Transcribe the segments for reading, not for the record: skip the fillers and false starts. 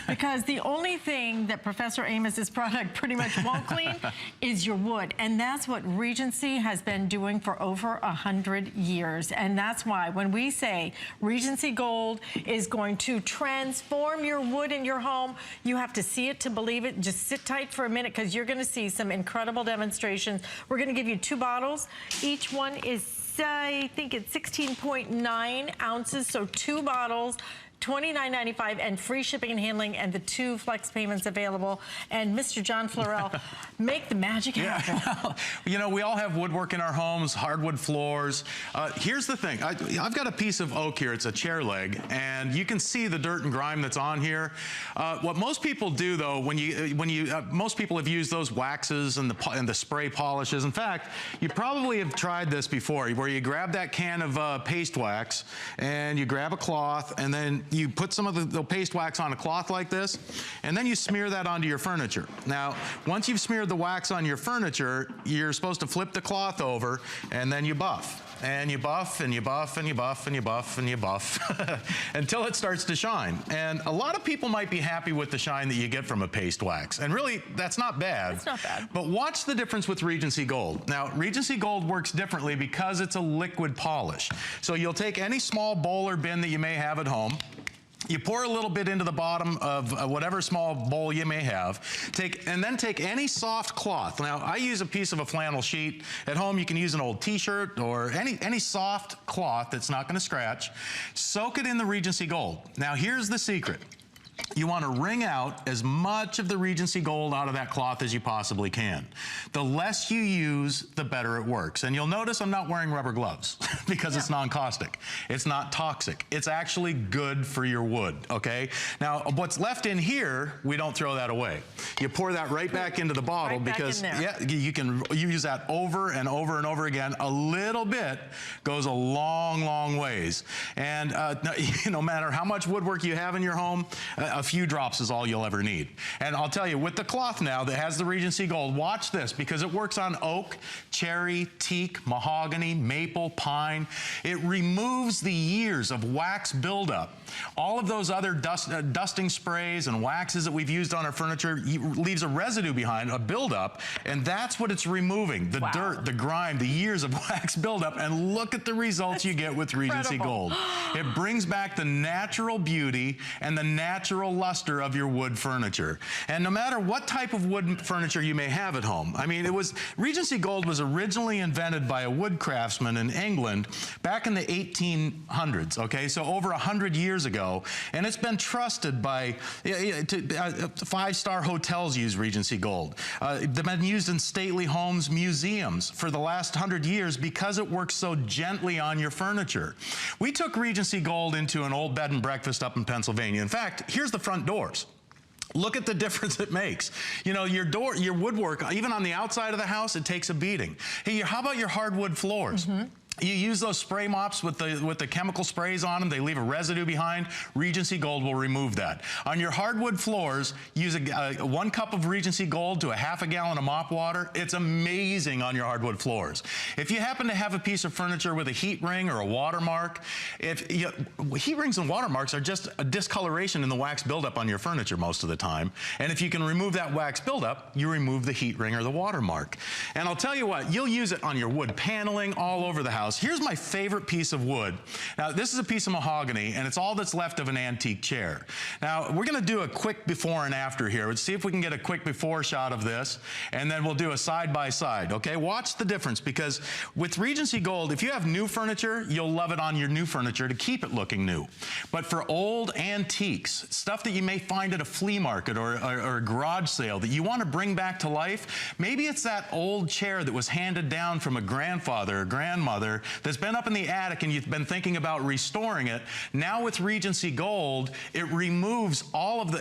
because the only thing that Professor Amos's product pretty much won't clean is your wood. And that's what Regency has been doing for over 100 years. And that's why when we say Regency Gold is going to transform your wood in your home, you have to see it to believe it. Just sit tight for a minute because you're going to see some incredible demonstrations. We're going to give you 2 bottles. Each one is, I think it's 16.9 ounces, so 2 bottles. $29.95 and free shipping and handling, and the 2 flex payments available. And Mr. John Florell, make the magic happen. Well, you know, we all have woodwork in our homes, hardwood floors. Here's the thing. I've got a piece of oak here. It's a chair leg, and you can see the dirt and grime that's on here. What most people do, though, most people have used those waxes and the spray polishes. In fact, you probably have tried this before, where you grab that can of paste wax, and you grab a cloth, and then you put some of the paste wax on a cloth like this, and then you smear that onto your furniture. Now, once you've smeared the wax on your furniture, you're supposed to flip the cloth over, and then you buff. And you buff, and you buff, and you buff, and you buff, and you buff, until it starts to shine. And a lot of people might be happy with the shine that you get from a paste wax. And really, that's not bad. It's not bad. But watch the difference with Regency Gold. Now, Regency Gold works differently because it's a liquid polish. So you'll take any small bowl or bin that you may have at home, you pour a little bit into the bottom of whatever small bowl you may have, and then take any soft cloth. Now, I use a piece of a flannel sheet. At home, you can use an old t-shirt or any soft cloth that's not gonna scratch. Soak it in the Regency Gold. Now, here's the secret. You want to wring out as much of the Regency Gold out of that cloth as you possibly can. The less you use, the better it works. And you'll notice I'm not wearing rubber gloves because it's non-caustic. It's not toxic. It's actually good for your wood, okay? Now, what's left in here, we don't throw that away. You pour that right back into the bottle because you can use that over and over and over again. A little bit goes a long, long ways. And no matter how much woodwork you have in your home, a few drops is all you'll ever need. And I'll tell you, with the cloth now that has the Regency Gold, watch this, because it works on oak, cherry, teak, mahogany, maple, pine. It removes the years of wax buildup. All of those other dusting sprays and waxes that we've used on our furniture leaves a residue behind, a buildup, and that's what it's removing. The dirt, the grime, the years of wax buildup, and look at the results you get with Regency Gold. It brings back the natural beauty and the natural luster of your wood furniture. And no matter what type of wood furniture you may have at home, I mean, Regency Gold was originally invented by a wood craftsman in England back in the 1800s, okay? So over 100 years ago, and it's been trusted by 5-star hotels use Regency Gold. They've been used in stately homes, museums for the last 100 years because it works so gently on your furniture. We took Regency Gold into an old bed and breakfast up in Pennsylvania. In fact, here's the front doors. Look at the difference it makes. You know, your woodwork, even on the outside of the house, it takes a beating. Hey, how about your hardwood floors? You use those spray mops with the chemical sprays on them, they leave a residue behind. Regency Gold will remove that. On your hardwood floors, use 1 cup of Regency Gold to a half a gallon of mop water. It's amazing on your hardwood floors. If you happen to have a piece of furniture with a heat ring or a watermark, heat rings and watermarks are just a discoloration in the wax buildup on your furniture most of the time. And if you can remove that wax buildup, you remove the heat ring or the watermark. And I'll tell you what, you'll use it on your wood paneling all over the house. Here's my favorite piece of wood. Now, this is a piece of mahogany, and it's all that's left of an antique chair. Now, we're going to do a quick before and after here. Let's see if we can get a quick before shot of this, and then we'll do a side-by-side, okay? Watch the difference, because with Regency Gold, if you have new furniture, you'll love it on your new furniture to keep it looking new. But for old antiques, stuff that you may find at a flea market or a garage sale that you want to bring back to life, maybe it's that old chair that was handed down from a grandfather or grandmother that's been up in the attic and you've been thinking about restoring it. Now with Regency Gold, it removes all of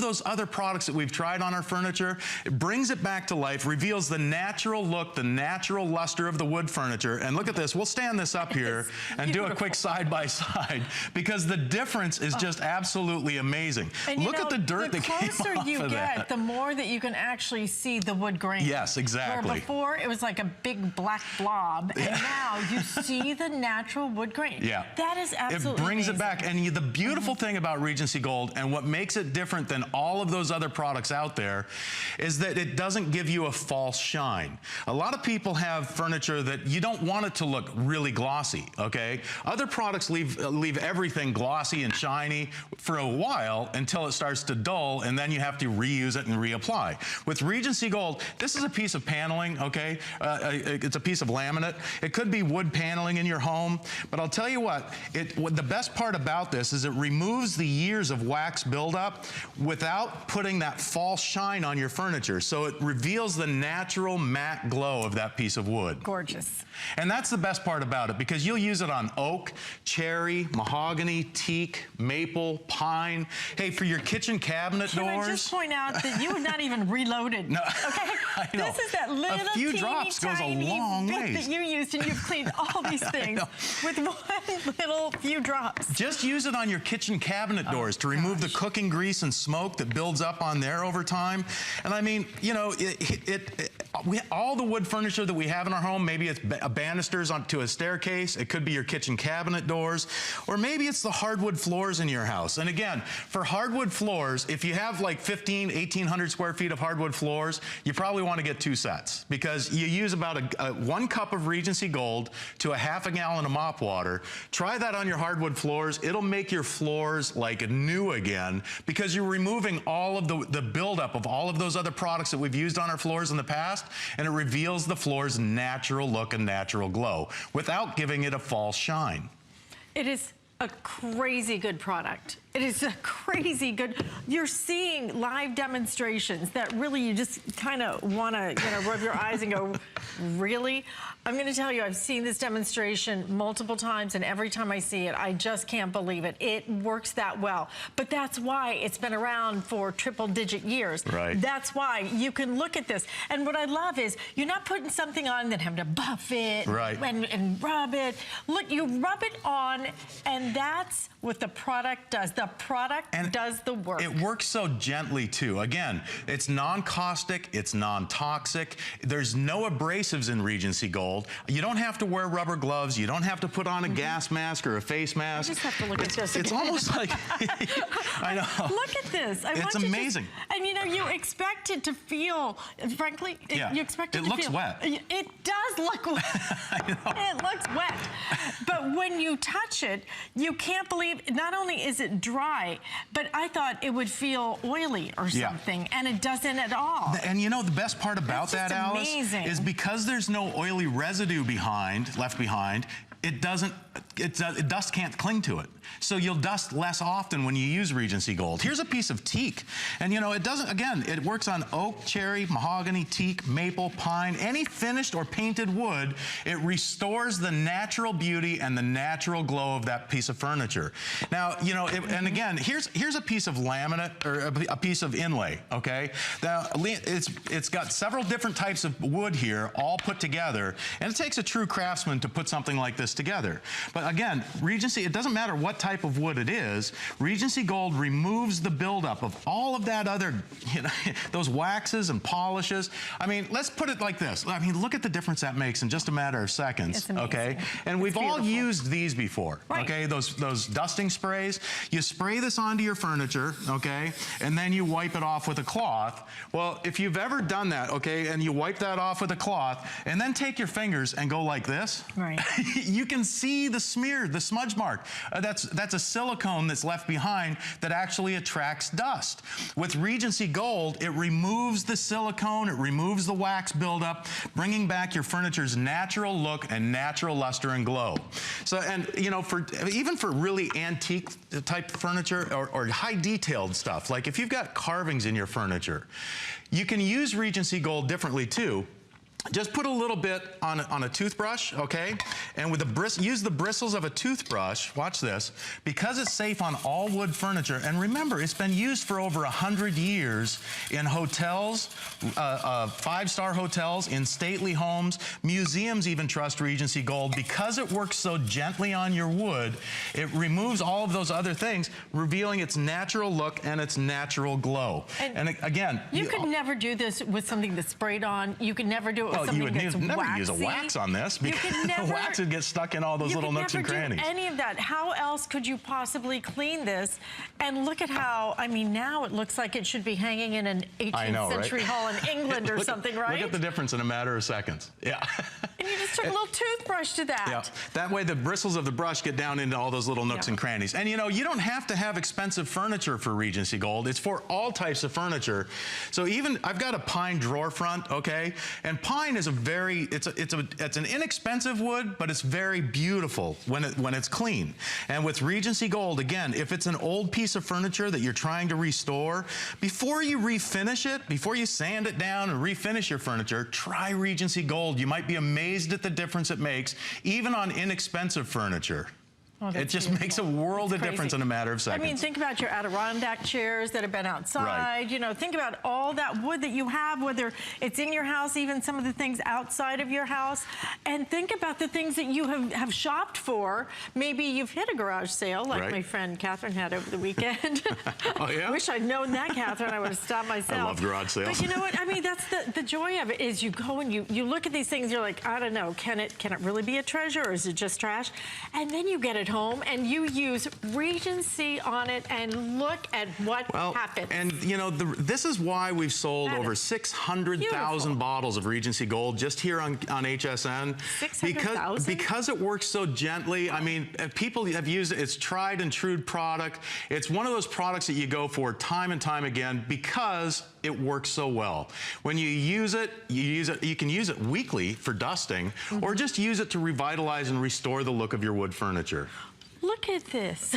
those other products that we've tried on our furniture. It brings it back to life, reveals the natural look, the natural luster of the wood furniture. And look at this. We'll stand this up here and do a quick side by side, because the difference is just absolutely amazing. And look at the dirt that came off of that. The closer you get, the more that you can actually see the wood grain. Yes, exactly. Where before it was like a big black blob, and now you see the natural wood grain. Yeah. That is absolutely It brings amazing. it back. And the beautiful thing about Regency Gold and what makes it different than all of those other products out there is that it doesn't give you a false shine. A lot of people have furniture that you don't want it to look really glossy, okay? Other products leave everything glossy and shiny for a while until it starts to dull, and then you have to reuse it and reapply. With Regency Gold, this is a piece of paneling, okay? It's a piece of laminate. It could be wood paneling in your home, but I'll tell you what the best part about this is it removes the years of wax buildup without putting that false shine on your furniture. So it reveals the natural matte glow of that piece of wood. Gorgeous. And that's the best part about it, because you'll use it on oak, cherry, mahogany, teak, maple, pine. Hey, for your kitchen cabinet doors. Can I just point out that you have not even reloaded? No, okay. I know. This is that little a few teeny drops goes a tiny long bit ways. that you used, and you've cleaned all these things with one little few drops. Just use it on your kitchen cabinet doors to remove the cooking grease and smoke that builds up on there over time. And I mean, you know, all the wood furniture that we have in our home, maybe it's banisters onto a staircase, it could be your kitchen cabinet doors, or maybe it's the hardwood floors in your house. And again, for hardwood floors, if you have like 1,800 square feet of hardwood floors, you probably want to get 2 sets, because you use about 1 cup of Regency Gold to a half a gallon of mop water. Try that on your hardwood floors. It'll make your floors like new again, because you're removing all of the buildup of all of those other products that we've used on our floors in the past, and it reveals the floor's natural look and natural glow without giving it a false shine. It is a crazy good product. It is a crazy good, you're seeing live demonstrations that really you just kind of want to, you know, rub your eyes and go, really? I'm going to tell you, I've seen this demonstration multiple times, and every time I see it, I just can't believe it. It works that well. But that's why it's been around for triple-digit years. Right. That's why you can look at this. And what I love is you're not putting something on and having to buff it and rub it. Look, you rub it on, and that's what the product does. The product does the work. It works so gently too. Again, it's non-caustic, it's non-toxic. There's no abrasives in Regency Gold. You don't have to wear rubber gloves. You don't have to put on a gas mask or a face mask. I just have to look at this. It's almost like, I know. Look at this. It's amazing. And you know, you expect it to feel, frankly, you expect it to feel. It looks wet. It does look wet. I know. It looks wet. But when you touch it, you can't believe, not only is it dry, but I thought it would feel oily or something, and it doesn't at all. And you know, the best part about that, Alice, is because there's no oily residue left behind, dust can't cling to it. So you'll dust less often when you use Regency Gold. Here's a piece of teak. And you know, it doesn't, again, it works on oak, cherry, mahogany, teak, maple, pine, any finished or painted wood. It restores the natural beauty and the natural glow of that piece of furniture. Now, you know, and again, here's a piece of laminate, or a piece of inlay, okay? Now, it's got several different types of wood here, all put together, and it takes a true craftsman to put something like this together. But again, Regency, it doesn't matter what type of wood it is, Regency Gold removes the buildup of all of that other, you know, those waxes and polishes. I mean, let's put it like this. I mean, look at the difference that makes in just a matter of seconds, okay? And we've all used these before, okay? Those dusting sprays. You spray this onto your furniture, okay? And then you wipe it off with a cloth. Well, if you've ever done that, okay, and you wipe that off with a cloth, and then take your fingers and go like this, you can see the smear, the smudge mark. That's a silicone that's left behind that actually attracts dust. With Regency Gold, it removes the silicone, it removes the wax buildup, bringing back your furniture's natural look and natural luster and glow. So, and you know, even for really antique type furniture or high detailed stuff, like if you've got carvings in your furniture, you can use Regency Gold differently too. Just put a little bit on a toothbrush, okay? And with use the bristles of a toothbrush, watch this, because it's safe on all wood furniture, and remember, it's been used for over 100 years in hotels, 5-star hotels, in stately homes. Museums even trust Regency Gold. Because it works so gently on your wood, it removes all of those other things, revealing its natural look and its natural glow. And again, you could never do this with something that's sprayed on. You could never do it Well, you something would gets never waxy. use a wax on this You because can never, the wax would get stuck in all those little nooks and crannies. You could never do any of that. How else could you possibly clean this? And look at how, I mean, now it looks like it should be hanging in an 18th century hall in England or something, right? Look at the difference in a matter of seconds. Yeah. And you just took a little toothbrush to that. Yeah. That way the bristles of the brush get down into all those little nooks and crannies. And you know, you don't have to have expensive furniture for Regency Gold. It's for all types of furniture. So even, I've got a pine drawer front, okay? And pine is a very, it's an inexpensive wood, but it's very beautiful when it's clean. And with Regency Gold, again, if it's an old piece of furniture that you're trying to restore, before you refinish it, before you sand it down and refinish your furniture, try Regency Gold. You might be amazed at the difference it makes, even on inexpensive furniture. Oh, it just makes a world of difference in a matter of seconds. I mean, think about your Adirondack chairs that have been outside. Right. You know, think about all that wood that you have, whether it's in your house, even some of the things outside of your house. And think about the things that you have shopped for. Maybe you've hit a garage sale, like my friend Catherine had over the weekend. Oh, yeah? Wish I'd known that, Catherine. I would have stopped myself. I love garage sales. But you know what? I mean, that's the joy of it, is you go and you look at these things, you're like, I don't know, can it really be a treasure, or is it just trash? And then you get it home and you use Regency on it, and look at what happens. And you know, this is why we've sold over 600,000 bottles of Regency Gold just here on HSN. 600,000? Because it works so gently. I mean, people have used it. It's tried and true product. It's one of those products that you go for time and time again because it works so well. When you use it, you can use it weekly for dusting, or just use it to revitalize and restore the look of your wood furniture. Look at this.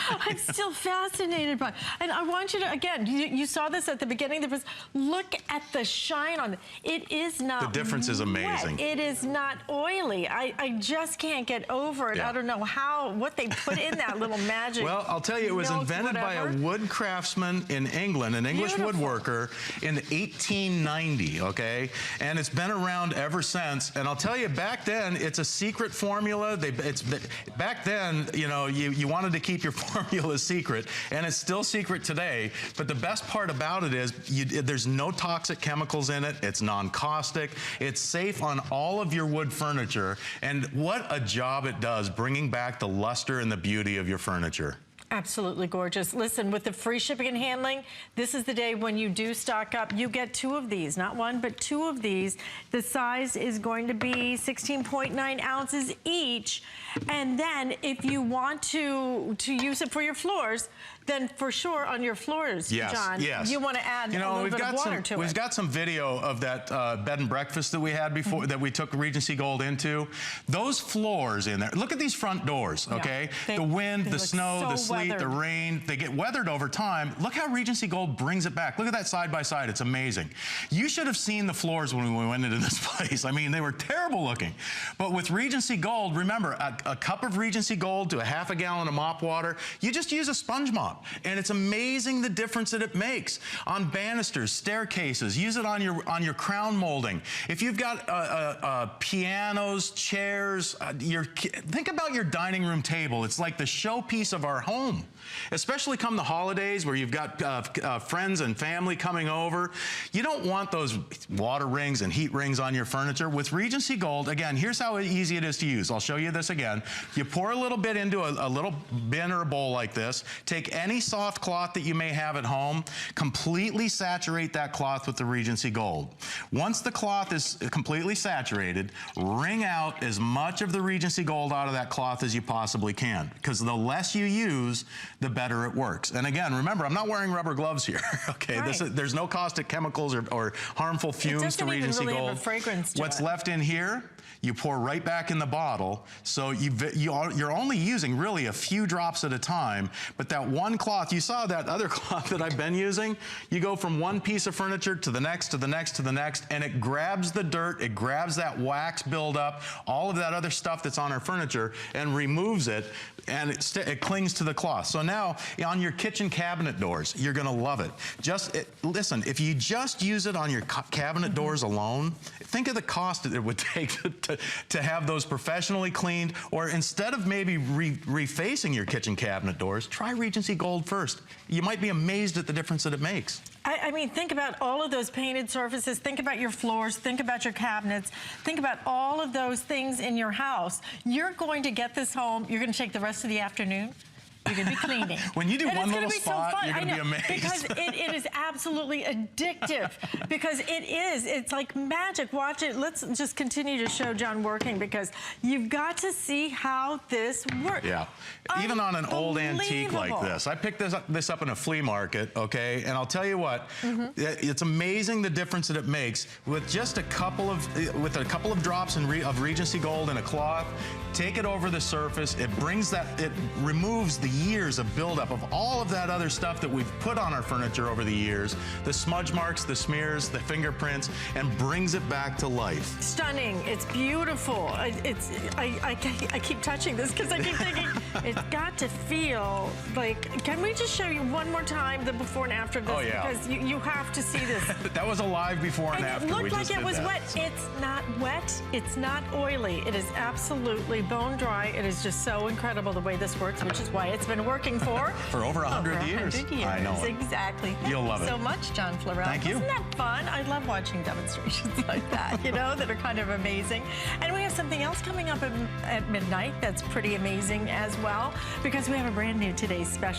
I'm still fascinated by it. And I want you to, again, you saw this at the beginning. Look at the shine on it. It is not The difference is amazing. Wet. It is not oily. I just can't get over it. I don't know what they put in that little magic. Well, I'll tell you, it was invented by a wood craftsman in England, an English woodworker, in 1890, okay? And it's been around ever since. And I'll tell you, back then, it's a secret formula. Back then, you know, you wanted to keep your formula secret, and it's still secret today. But the best part about it is there's no toxic chemicals in it. It's non-caustic. It's safe on all of your wood furniture. And what a job it does bringing back the luster and the beauty of your furniture. Absolutely gorgeous. Listen, with the free shipping and handling, this is the day when you do stock up. You get 2 of these, not 1, but 2 of these. The size is going to be 16.9 ounces each. And then if you want to use it for your floors, then for sure on your floors, John, you want to add a little bit of water to it. We've got some video of that bed and breakfast that we had before, that we took Regency Gold into. Those floors in there, look at these front doors, okay? The wind, the snow, the sleet, the rain, they get weathered over time. Look how Regency Gold brings it back. Look at that side by side, it's amazing. You should have seen the floors when we went into this place. I mean, they were terrible looking. But with Regency Gold, remember, a cup of Regency Gold to a half a gallon of mop water, you just use a sponge mop. And it's amazing the difference that it makes on banisters, staircases. Use it on your crown molding. If you've got pianos, chairs, think about your dining room table. It's like the showpiece of our home. Especially come the holidays where you've got friends and family coming over. You don't want those water rings and heat rings on your furniture. With Regency Gold, again, here's how easy it is to use. I'll show you this again. You pour a little bit into a little bin or a bowl like this. Take any soft cloth that you may have at home, completely saturate that cloth with the Regency Gold. Once the cloth is completely saturated, wring out as much of the Regency Gold out of that cloth as you possibly can, because the less you use, the better it works. And again, remember, I'm not wearing rubber gloves here, okay? There's no caustic chemicals or harmful fumes to Regency Gold. Have a fragrance to What's left in here, you pour right back in the bottle. So you're only using really a few drops at a time, but that one cloth, you saw that other cloth that I've been using, you go from one piece of furniture to the next, to the next, to the next, and it grabs the dirt, it grabs that wax buildup, all of that other stuff that's on our furniture, and removes it, and it clings to the cloth. So now, on your kitchen cabinet doors, you're gonna love it. Listen, if you just use it on your cabinet doors alone, think of the cost that it would take to have those professionally cleaned, or instead of maybe refacing your kitchen cabinet doors, try Regency Gold first. You might be amazed at the difference that it makes. I mean, think about all of those painted surfaces. Think about your floors. Think about your cabinets. Think about all of those things in your house. You're going to get this home. You're going to take the rest of the afternoon. You're going to be cleaning. When you do one little spot, so you're going to be amazed. Because it is absolutely addictive. Because it's like magic. Watch it. Let's just continue to show John working, because you've got to see how this works. Yeah. Even on an old antique like this. I picked this up in a flea market, okay? And I'll tell you what, it's amazing the difference that it makes with just a couple of drops of Regency Gold in a cloth. Take it over the surface. It brings it removes the years of buildup of all of that other stuff that we've put on our furniture over the years, the smudge marks, the smears, the fingerprints, and brings it back to life. Stunning. It's beautiful. I keep touching this because I keep thinking it's got to feel like, can we just show you one more time the before and after of this? Oh, yeah. Because you have to see this. That was a live before and after. It looked like it was wet. So. It's not wet. It's not oily. It is absolutely bone dry. It is just so incredible the way this works, which is why it's been working for over 100 years. I know it. Exactly. You'll love it. Thank you so much, John Florell. Thank you. Isn't that fun? I love watching demonstrations like that, you know, that are kind of amazing. And we have something else coming up at midnight that's pretty amazing as well, because we have a brand new Today's Special.